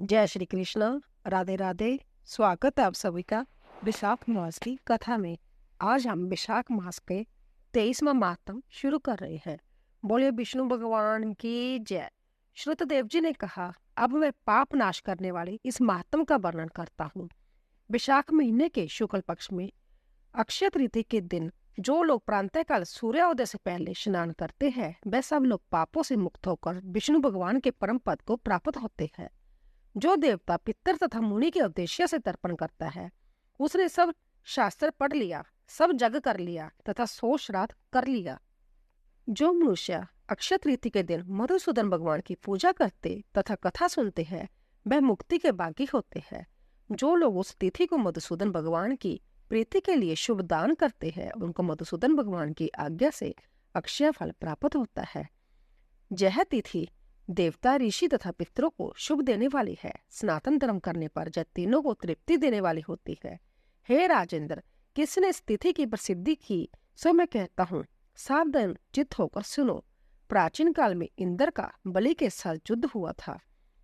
जय श्री कृष्ण। राधे राधे। स्वागत है आप सभी का विशाख मास की कथा में। आज हम विशाख मास के 23वां मातम शुरू कर रहे हैं। बोलिए विष्णु भगवान की जय। श्रुतदेव जी ने कहा, अब मैं पाप नाश करने वाले इस मातम का वर्णन करता हूँ। विशाख महीने के शुक्ल पक्ष में अक्षय तृतीया के दिन जो लोग प्रातःकाल सूर्योदय से पहले स्नान करते हैं, वे सब लोग पापों से मुक्त होकर विष्णु भगवान के परम पद को प्राप्त होते हैं। जो देवता पितर तथा मुनि के उद्देश्य से तर्पण करता है, उसने सब शास्त्र पढ़ लिया, सब जग कर लिया तथा 100 श्राद्ध कर लिया। जो मनुष्य अक्षय तृतीया के दिन मधुसूदन भगवान की पूजा करते तथा कथा सुनते हैं, वह मुक्ति के भागी होते हैं। जो लोग उस तिथि को मधुसूदन भगवान की प्रीति के लिए शुभ दान करते हैं, उनको मधुसूदन भगवान की आज्ञा से अक्षय फल प्राप्त होता है। यह तिथि देवता, ऋषि तथा पितरों को शुभ देने वाली है। सनातन धर्म करने पर यह तीनों को तृप्ति देने वाली होती है। हे राजेंद्र, किसने इस तिथि की प्रसिद्धि की, सो मैं कहता हूँ, सावधान चित्त होकर सुनो। प्राचीन काल में इंद्र का बलि के साथ युद्ध हुआ था।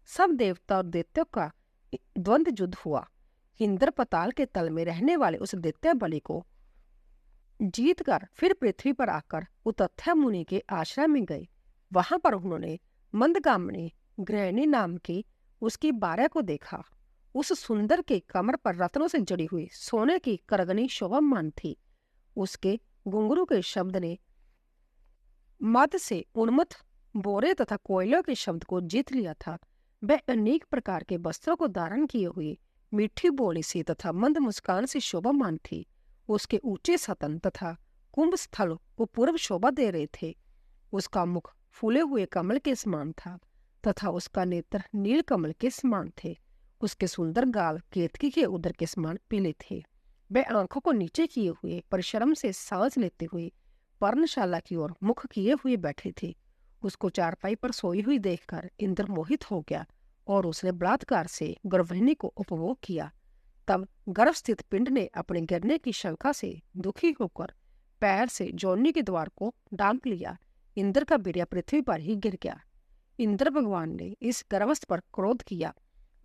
सब देवता और दैत्यों का द्वंद्व युद्ध हुआ। इंद्र पताल के तल में रहने वाले उस दैत्य बलि को जीतकर फिर पृथ्वी पर आकर उतथ्य मुनि के आश्रम में गए। वहां पर उन्होंने मंदगामिनी गृहिणी नाम की उसकी बारह को देखा। उस सुंदर के कमर पर रत्नों से जड़ी हुई सोने की करगनी शोभामान थी। उसके घुंघरू के शब्द ने मद से उन्मत्त बोरे तथा कोयलों के शब्द को जीत लिया था। वह अनेक प्रकार के वस्त्रों को धारण किए हुए मीठी बोली सी तथा मंद मुस्कान से शोभामान थी। उसके ऊंचे सतन तथा कुंभ स्थल को पूर्व शोभा दे रहे थे। उसका मुख फूले हुए कमल के समान था तथा उसका नेत्र नील कमल के समान थे। उसके सुंदर गाल केतकी के उदर के समान पीले थे। वह आंखों को नीचे किए हुए परिश्रम से सांस लेते हुए पर्णशाला की ओर मुख किए हुए बैठी थी। उसको चारपाई पर सोई हुई देखकर इंद्र मोहित हो गया और उसने बलात्कार से गर्भहिणी को उपभोग किया। तब गर्भस्थित पिंड ने अपने गिरने की शंका से दुखी होकर पैर से जोनी के द्वार को डांप लिया। इंद्र का वीर्य पृथ्वी पर ही गिर गया। इंद्र भगवान ने इस गर्भस्थ पर क्रोध किया।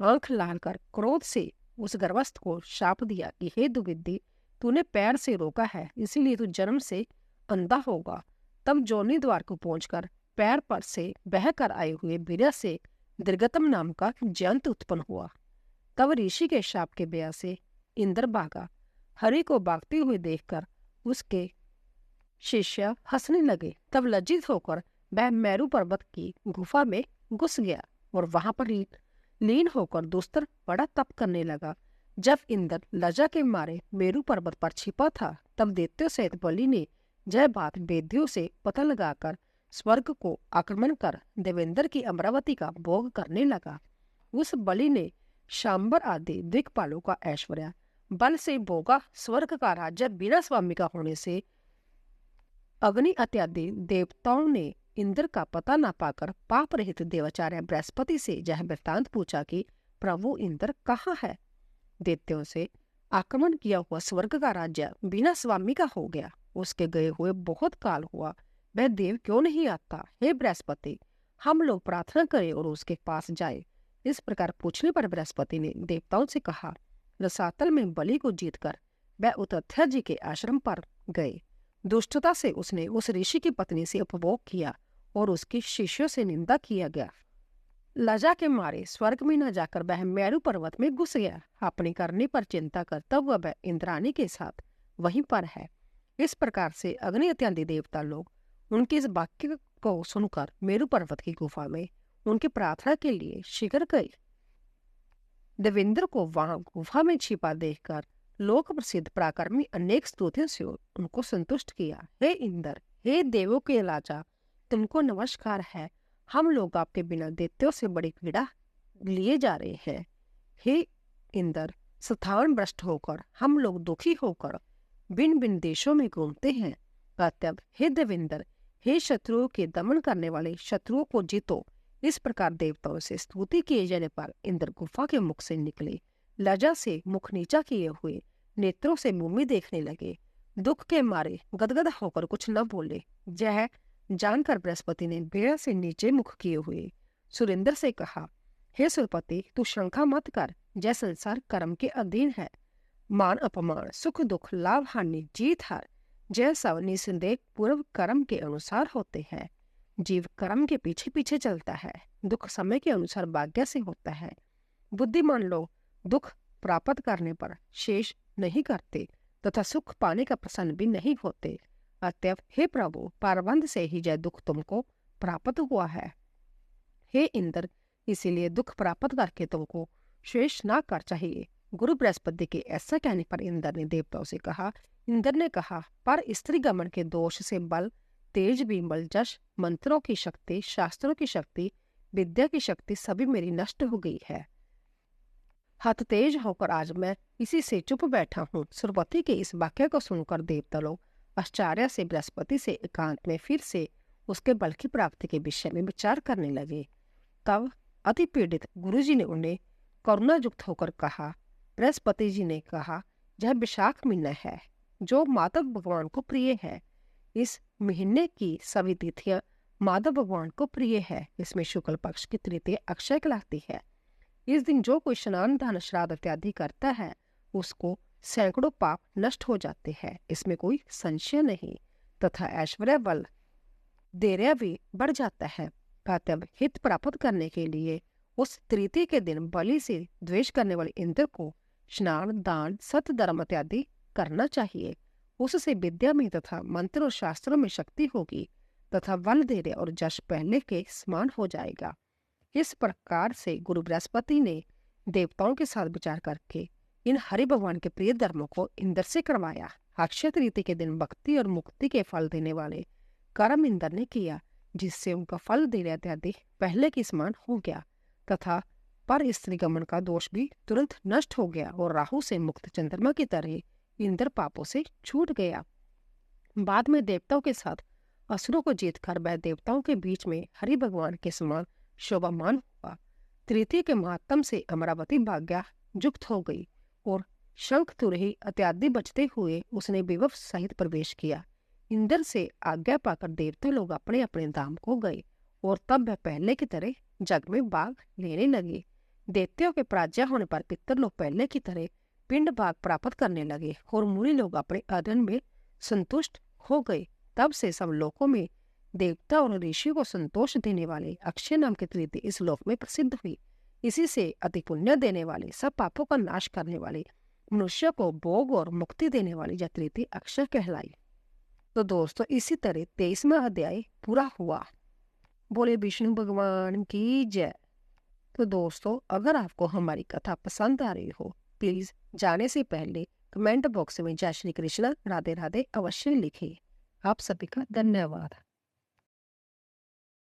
आंख लाल कर क्रोध से उस गर्भस्थ को शाप दिया कि हे दुर्विद्धि, तूने पैर से रोका है, इसीलिए तू जन्म से अंधा होगा। तब जोनी द्वार को पहुंचकर पैर पर से बह कर आए हुए वीर्य से दीर्घतम नाम का जयंत उत्पन्न हुआ। तब ऋषि के शाप के बया से इंद्र भागा। हरि को भागते हुए देखकर उसके शिष्य हंसने लगे। तब लज्जित होकर वह मेरू पर्वत की गुफा में घुस गया और वहां पर लीन होकर दुस्तर बड़ा तप करने लगा। जब इंद्र लज्जा के मारे मेरू पर्वत पर छिपा था, तब दैत्यों सहित बलि ने यह बात वेद्यों से पता लगाकर स्वर्ग को आक्रमण कर देवेंद्र की अमरावती का भोग करने लगा। उस बलि ने शांबर आदि दिक्पालों का ऐश्वर्य बल से भोगा। स्वर्ग का राज्य बिना स्वामी का होने से अग्नि इत्यादि देवताओं ने इंद्र का पता न पाकर पाप रहित देवाचार्य बृहस्पति से यह वृत्तांत पूछा कि प्रभु इंद्र कहाँ है। दैत्यों से आक्रमण किया हुआ स्वर्ग का राज्य बिना स्वामी का हो गया। उसके गए हुए बहुत काल हुआ, वह देव क्यों नहीं आता। हे बृहस्पति, हम लोग प्रार्थना करें और उसके पास जाए। इस प्रकार पूछने पर बृहस्पति ने देवताओं से कहा। रसातल में बलि को जीतकर वह उतथ्य जी के आश्रम पर गए। दुष्टता से उसने उस ऋषि की पत्नी से उपभोग किया और उसके शिष्यों से निंदा किया गया। लज्जा के मारे स्वर्ग में न जाकर वह मेरू पर्वत में घुस गया। अपनी करने पर चिंता करता हुआ वह इंद्राणी के साथ वहीं पर है। इस प्रकार से अग्नि इत्यादि देवता लोग उनके इस वाक्य को सुनकर मेरू पर्वत की गुफा में उनकी प्रार्थना के लिए शीघ्र गए। देवेंद्र को वहां गुफा में छिपा देखकर लोक प्रसिद्ध पराक्रमी अनेक स्तुतियों से उनको संतुष्ट किया। हे इंद्र, हे देवों के राजा, तुमको नमस्कार है। हम लोग आपके बिना दैत्यों से बड़ी पीड़ा लिए जा रहे हैं। हे इंद्र, स्थान भ्रष्ट होकर हम लोग दुखी होकर भिन्न भिन्न देशों में घूमते हैं। अतः हे देवेंद्र, हे शत्रुओं के दमन करने वाले, शत्रुओं को जीतो। इस प्रकार देवताओं से स्तुति किए जाने पर इंद्र गुफा के मुख से निकले। लज्जा से मुख नीचा किए हुए नेत्रों से भूमि देखने लगे। दुख के मारे गदगद होकर कुछ न बोले। यह जानकर बृहस्पति ने बेड़ा से नीचे मुख किए हुए सुरेंद्र से कहा, हे सुरपति, तू शंका मत कर। जय संसार कर्म के अधीन है। मान अपमान, सुख दुख, लाभ हानि, जीत हार, जय सब निसंदेह पूर्व कर्म के अनुसार होते हैं। जीव कर्म के पीछे पीछे चलता है। दुख समय के अनुसार भाग्य से होता है। बुद्धिमान लोग दुख प्राप्त करने पर शेष नहीं करते तथा सुख पाने का प्रसन्न भी नहीं होते। अतएव हे प्रभु, पारबंध से ही जय दुख तुमको प्राप्त हुआ है। हे इंद्र, इसीलिए दुख प्राप्त करके तुमको शेष ना कर चाहिए। गुरु बृहस्पति के ऐसा कहने पर इंद्र ने देवताओं से कहा। इंद्र ने कहा, पर स्त्री गमन के दोष से बल, तेज, बिंबल, जश, मंत्रों की शक्ति, शास्त्रों की शक्ति, विद्या की शक्ति सभी मेरी नष्ट हो गई है। हत तेज होकर आज मैं इसी से चुप बैठा हूँ। सुरपति के इस वाक्य को सुनकर देवता लोग आश्चर्य से बृहस्पति से एकांत में फिर से उसके बल की प्राप्ति के विषय में विचार करने लगे। तब अति पीड़ित गुरुजी ने उन्हें करुणायुक्त होकर कहा। बृहस्पति जी ने कहा, यह विशाख महीना है जो माधव भगवान को प्रिय है। इस महीने की सभी तिथियां माधव भगवान को प्रिय है। इसमें शुक्ल पक्ष की तृतीया अक्षय कहलाती है। इस दिन जो कोई स्नान, दान, श्राद्ध इत्यादि करता है उसको सैकड़ों पाप नष्ट हो जाते हैं। इसमें कोई संशय नहीं। तथा ऐश्वर्य, बल, धैर्य भी बढ़ जाता है। अतः हित प्राप्त करने के लिए उस तृतीय के दिन बलि से द्वेष करने वाले इंद्र को स्नान, दान, सत, धर्म इत्यादि करना चाहिए। उससे विद्या में तथा मंत्र और शास्त्रों में शक्ति होगी तथा बल, धैर्य और जश पहले के समान हो जाएगा। इस प्रकार से गुरु बृहस्पति ने देवताओं के साथ विचार करके इन हरि भगवान के प्रिय धर्मों को इंद्र से करवाया। अक्षय तृतीया के दिन भक्ति और मुक्ति के फल देने वाले कर्म इंद्र ने किया, जिससे उनका फल, धैर्य इत्यादि पहले के समान हो गया तथा पर स्त्री गमन का दोष भी तुरंत नष्ट हो गया और राहु से मुक्त चंद्रमा की तरह इंद्र पापों से छूट गया। बाद में देवताओं के साथ असुरों को जीतकर वह देवताओं के बीच में हरि भगवान के समान शोभामान हुआ। तृतीय के महात्म से अमरावती भाग्या युक्त हो गई और शंख, तुरही इत्यादि बजते हुए उसने विभव सहित प्रवेश किया। इंद्र से आज्ञा पाकर देवता लोग अपने अपने धाम को गए और तब वह पहले की तरह जग में भाग लेने लगे। देवताओं के पराजय होने पर पितर लोग पहले की तरह पिंड भाग प्राप्त करने लगे और मुनि लोग अपने अध्ययन में संतुष्ट हो गए। तब से सब लोकों में देवता और ऋषि को संतोष देने वाले अक्षय नाम की तृतीय इस लोक में प्रसिद्ध हुई। इसी से अति पुण्य देने वाले, सब पापों का नाश करने वाले, मनुष्य को भोग और मुक्ति देने वाली यह तृतीय अक्षय कहलाई। तो दोस्तों, इसी तरह 23वां अध्याय पूरा हुआ। बोले विष्णु भगवान की जय। तो दोस्तों, अगर आपको हमारी कथा पसंद आ रही हो, प्लीज जाने से पहले कमेंट बॉक्स में जय श्री कृष्ण, राधे राधे अवश्य लिखिए। आप सभी का धन्यवाद।